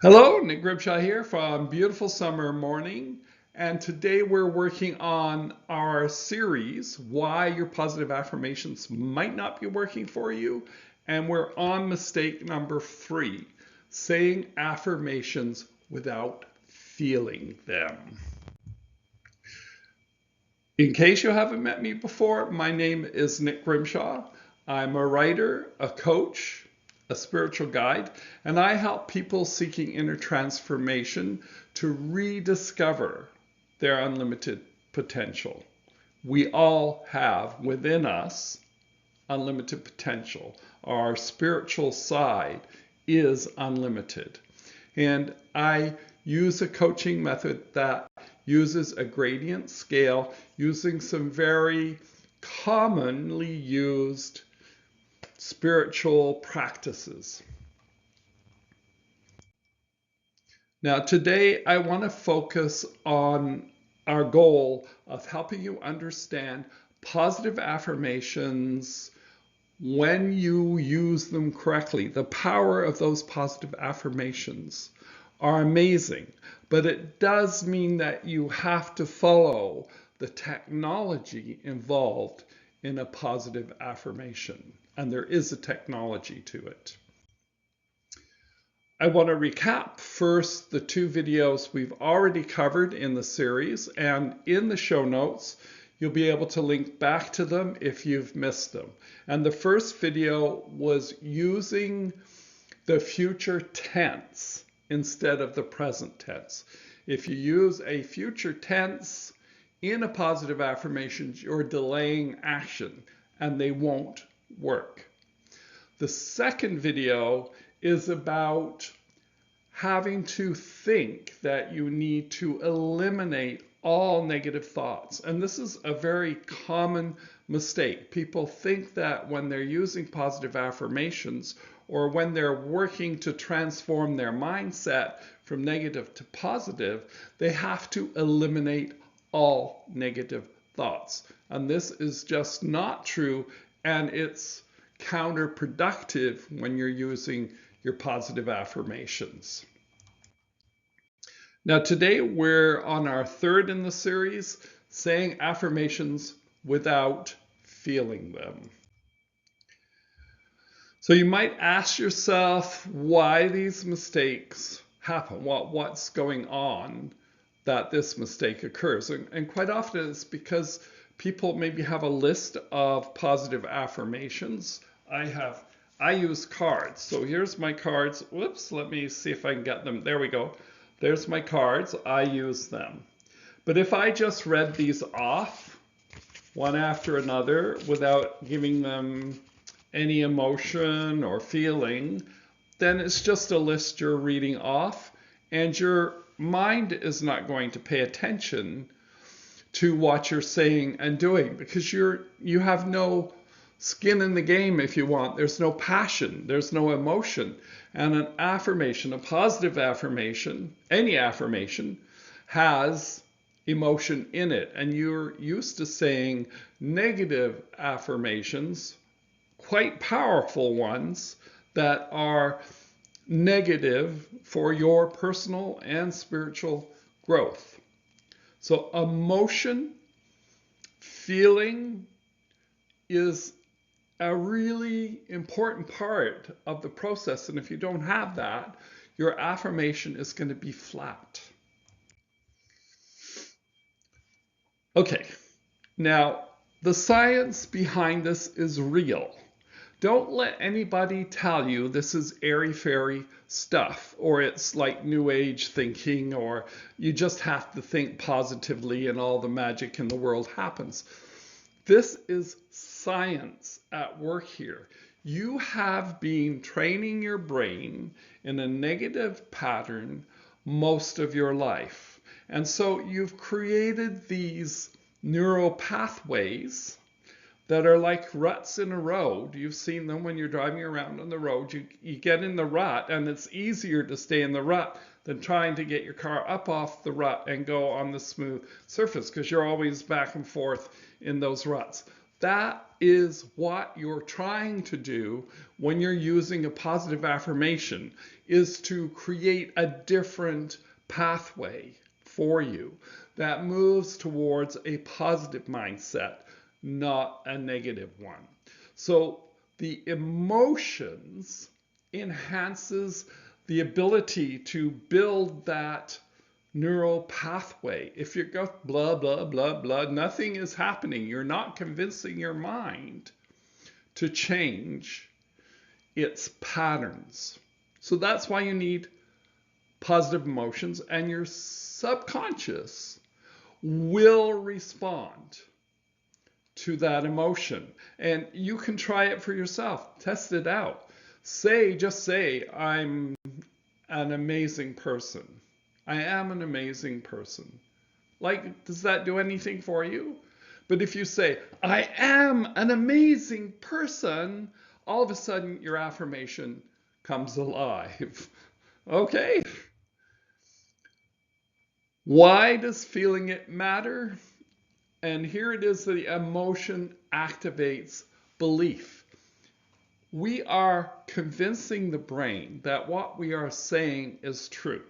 Hello, Nick Grimshawe here from Beautiful Summer Morning. And today we're working on our series, Why Your Positive Affirmations Might Not Be Working for You. And we're on mistake number 3, saying affirmations without feeling them. In case you haven't met me before, my name is Nick Grimshawe. I'm a writer, a coach, a spiritual guide, and I help people seeking inner transformation to rediscover their unlimited potential. We all have within us unlimited potential. Our spiritual side is unlimited. And I use a coaching method that uses a gradient scale using some very commonly used spiritual practices. Now, today I want to focus on our goal of helping you understand positive affirmations when you use them correctly. The power of those positive affirmations are amazing, but it does mean that you have to follow the technology involved in a positive affirmation, and there is a technology to it. I want to recap first the 2 videos we've already covered in the series, and in the show notes you'll be able to link back to them if you've missed them. And the first video was using the future tense instead of the present tense. If you use a future tense in a positive affirmation, you're delaying action and they won't work. The second video is about having to think that you need to eliminate all negative thoughts. And this is a very common mistake. People think that when they're using positive affirmations or when they're working to transform their mindset from negative to positive, they have to eliminate all negative thoughts. And this is just not true, and it's counterproductive when you're using your positive affirmations. Now, today we're on our 3rd in the series, saying affirmations without feeling them. So you might ask yourself why these mistakes happen, what's going on that this mistake occurs. And quite often it's because people maybe have a list of positive affirmations. I use cards. So here's my cards. Whoops, let me see if I can get them. There we go. There's my cards. I use them. But if I just read these off one after another without giving them any emotion or feeling, then it's just a list you're reading off, and your mind is not going to pay attention to what you're saying and doing because you have no skin in the game, if you want. There's no passion, there's no emotion. And an affirmation, a positive affirmation, any affirmation, has emotion in it. And you're used to saying negative affirmations, quite powerful ones that are negative for your personal and spiritual growth. So emotion, feeling is a really important part of the process. And if you don't have that, your affirmation is going to be flat. Okay, now the science behind this is real. Don't let anybody tell you this is airy-fairy stuff, or it's like new age thinking, or you just have to think positively and all the magic in the world happens. This is science at work here. You have been training your brain in a negative pattern most of your life. And so you've created these neural pathways that are like ruts in a road. You've seen them when you're driving around on the road. You get in the rut, and it's easier to stay in the rut than trying to get your car up off the rut and go on the smooth surface because you're always back and forth in those ruts. That is what you're trying to do when you're using a positive affirmation, is to create a different pathway for you that moves towards a positive mindset, not a negative one. So the emotions enhances the ability to build that neural pathway. If you go blah, blah, blah, blah, nothing is happening. You're not convincing your mind to change its patterns. So that's why you need positive emotions, and your subconscious will respond to that emotion. And you can try it for yourself. Test it out. Just say, I'm an amazing person. I am an amazing person. Like, does that do anything for you? But if you say, I am an amazing person, all of a sudden your affirmation comes alive. Okay. Why does feeling it matter? And here it is, the emotion activates belief. We are convincing the brain that what we are saying is true.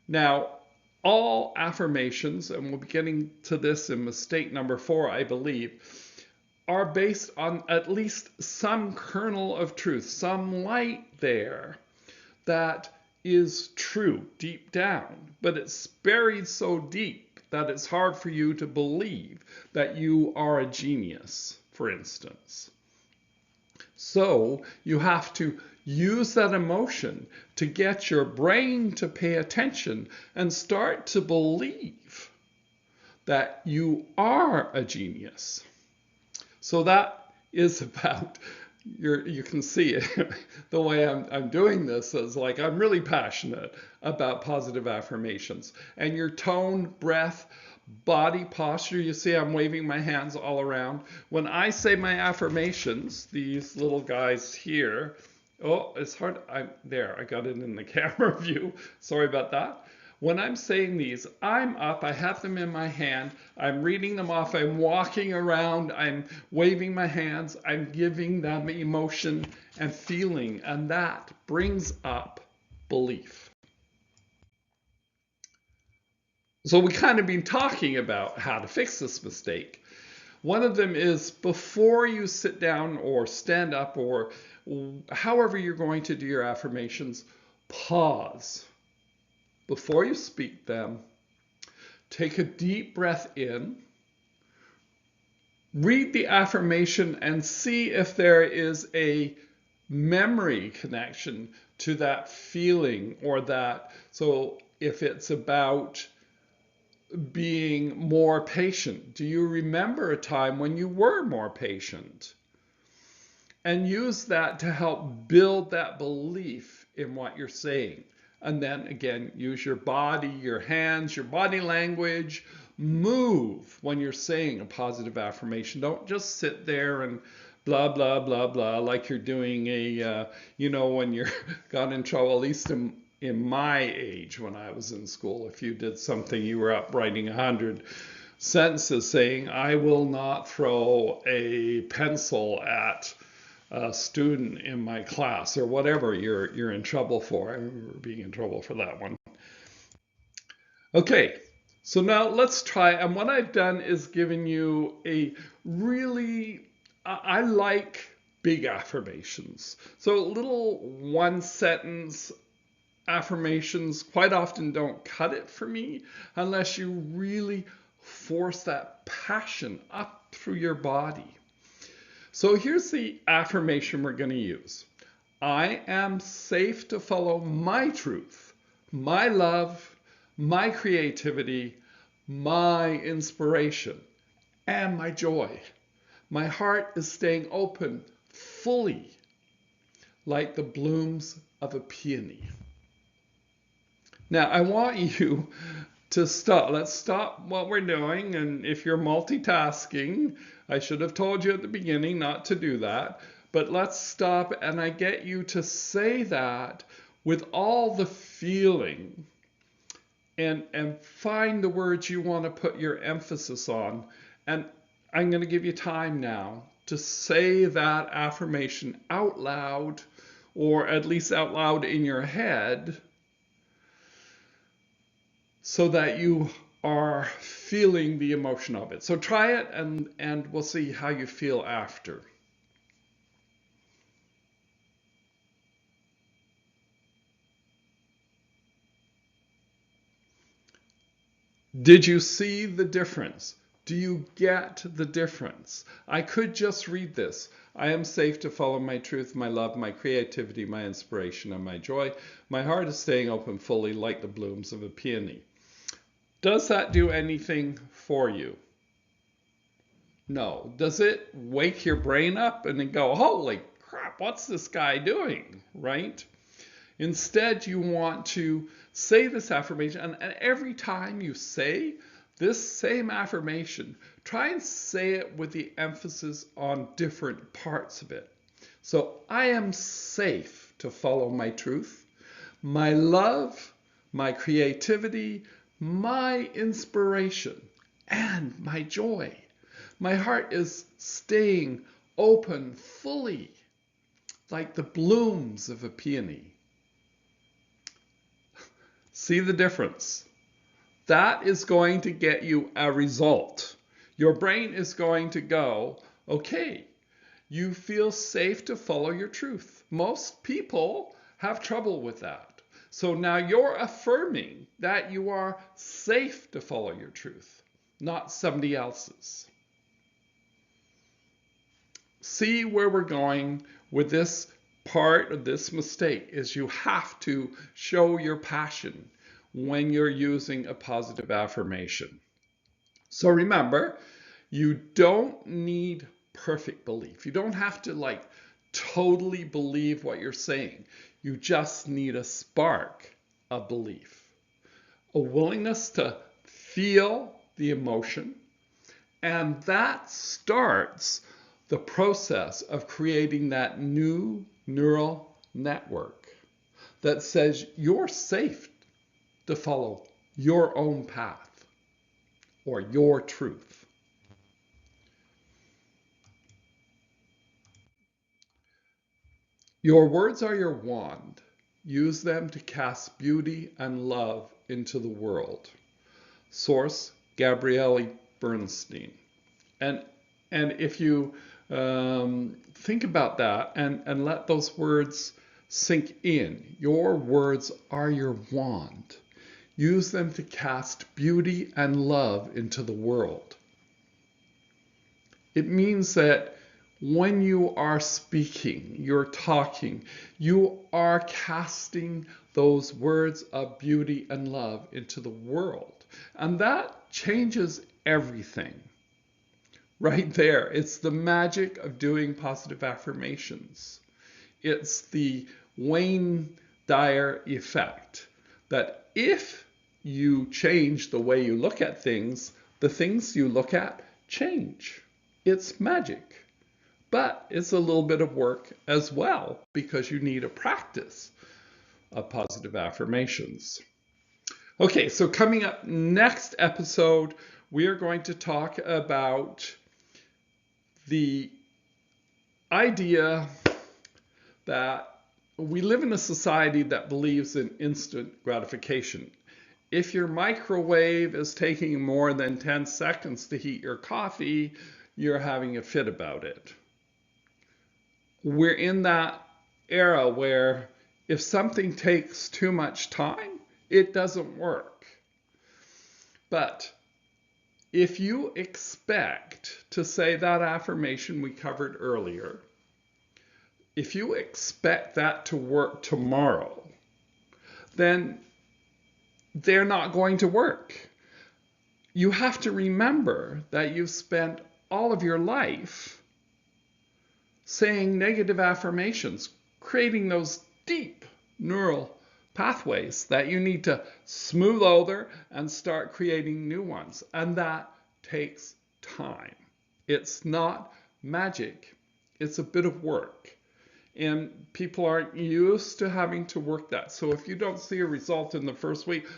Now, all affirmations, and we'll be getting to this in mistake number 4, I believe, are based on at least some kernel of truth, some light there that is true deep down, but it's buried so deep that it's hard for you to believe that you are a genius, for instance. So you have to use that emotion to get your brain to pay attention and start to believe that you are a genius. So that is about, you can see it, the way I'm doing this is like I'm really passionate about positive affirmations. And your tone, breath, body posture, you see I'm waving my hands all around. When I say my affirmations, these little guys here, oh, it's hard. I got it in the camera view. Sorry about that. When I'm saying these, I'm up, I have them in my hand, I'm reading them off, I'm walking around, I'm waving my hands, I'm giving them emotion and feeling, and that brings up belief. So we kind of been talking about how to fix this mistake. One of them is before you sit down or stand up or however you're going to do your affirmations, pause. Before you speak them, take a deep breath in, read the affirmation and see if there is a memory connection to that feeling or that. So if it's about being more patient, do you remember a time when you were more patient? And use that to help build that belief in what you're saying. And then again, use your body, your hands, your body language. Move when you're saying a positive affirmation. Don't just sit there and blah, blah, blah, blah, like you're doing when you're got in trouble, at least in my age when I was in school. If you did something, you were up writing 100 sentences saying, I will not throw a pencil at a student in my class, or whatever you're in trouble for. I remember being in trouble for that one. Okay, so now let's try, and what I've done is given you a really, I like big affirmations. So little one sentence affirmations quite often don't cut it for me unless you really force that passion up through your body. So here's the affirmation we're going to use. I am safe to follow my truth, my love, my creativity, my inspiration, and my joy. My heart is staying open fully, like the blooms of a peony. Now, I want you to stop. Let's stop what we're doing. And if you're multitasking, I should have told you at the beginning not to do that. But let's stop, and I get you to say that with all the feeling and find the words you want to put your emphasis on. And I'm going to give you time now to say that affirmation out loud, or at least out loud in your head, so that you are feeling the emotion of it. So try it, and we'll see how you feel after. Did you see the difference? Do you get the difference? I could just read this. I am safe to follow my truth, my love, my creativity, my inspiration, and my joy. My heart is staying open fully like the blooms of a peony. Does that do anything for you? No. Does it wake your brain up and then go, holy crap, what's this guy doing? Right? Instead, you want to say this affirmation, and every time you say this same affirmation, try and say it with the emphasis on different parts of it. So I am safe to follow my truth, my love, my creativity, my inspiration, and my joy. My heart is staying open fully, like the blooms of a peony. See the difference? That is going to get you a result. Your brain is going to go, okay, you feel safe to follow your truth. Most people have trouble with that. So now you're affirming that you are safe to follow your truth, not somebody else's. See where we're going with this part of this mistake is you have to show your passion when you're using a positive affirmation. So remember, you don't need perfect belief. You don't have to totally believe what you're saying. You just need a spark of belief, a willingness to feel the emotion, and that starts the process of creating that new neural network that says you're safe to follow your own path or your truth. Your words are your wand. Use them to cast beauty and love into the world. Source, Gabrielle Bernstein. And if you think about that and let those words sink in, your words are your wand. Use them to cast beauty and love into the world. It means that when you are speaking, you're talking, you are casting those words of beauty and love into the world. And that changes everything. Right there. It's the magic of doing positive affirmations. It's the Wayne Dyer effect that if you change the way you look at things, the things you look at change. It's magic. But it's a little bit of work as well because you need a practice of positive affirmations. Okay, so coming up next episode, we are going to talk about the idea that we live in a society that believes in instant gratification. If your microwave is taking more than 10 seconds to heat your coffee, you're having a fit about it. We're in that era where if something takes too much time, it doesn't work. But if you expect to say that affirmation we covered earlier, if you expect that to work tomorrow, then they're not going to work. You have to remember that you've spent all of your life saying negative affirmations, creating those deep neural pathways that you need to smooth over and start creating new ones. And that takes time. It's not magic. It's a bit of work. And people aren't used to having to work that. So if you don't see a result in the first week,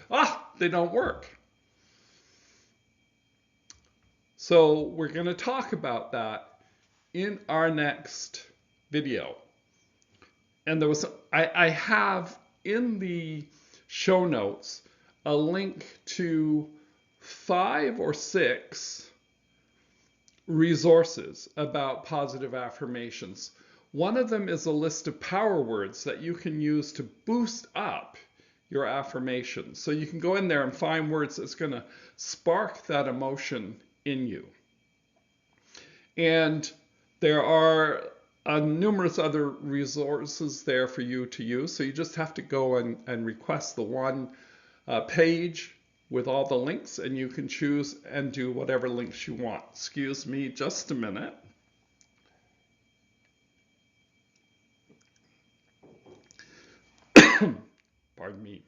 they don't work. So we're going to talk about that in our next video. And I have in the show notes a link to 5 or 6 resources about positive affirmations. One of them is a list of power words that you can use to boost up your affirmations. So you can go in there and find words that's going to spark that emotion in you. And there are numerous other resources there for you to use. So you just have to go and request the one page with all the links, and you can choose and do whatever links you want. Excuse me just a minute. Pardon me.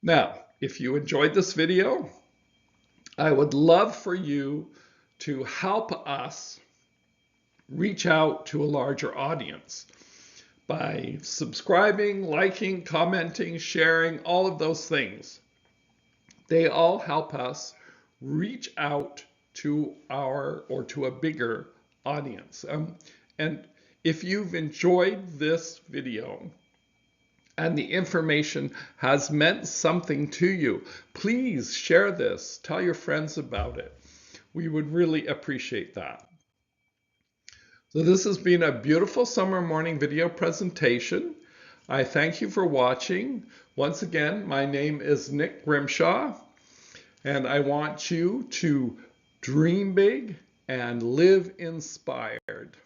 Now, if you enjoyed this video, I would love for you to help us reach out to a larger audience by subscribing, liking, commenting, sharing, all of those things. They all help us reach out to a bigger audience. And if you've enjoyed this video and the information has meant something to you, please share this. Tell your friends about it. We would really appreciate that. So this has been a beautiful summer morning video presentation. I thank you for watching. Once again, my name is Nick Grimshawe, and I want you to dream big and live inspired.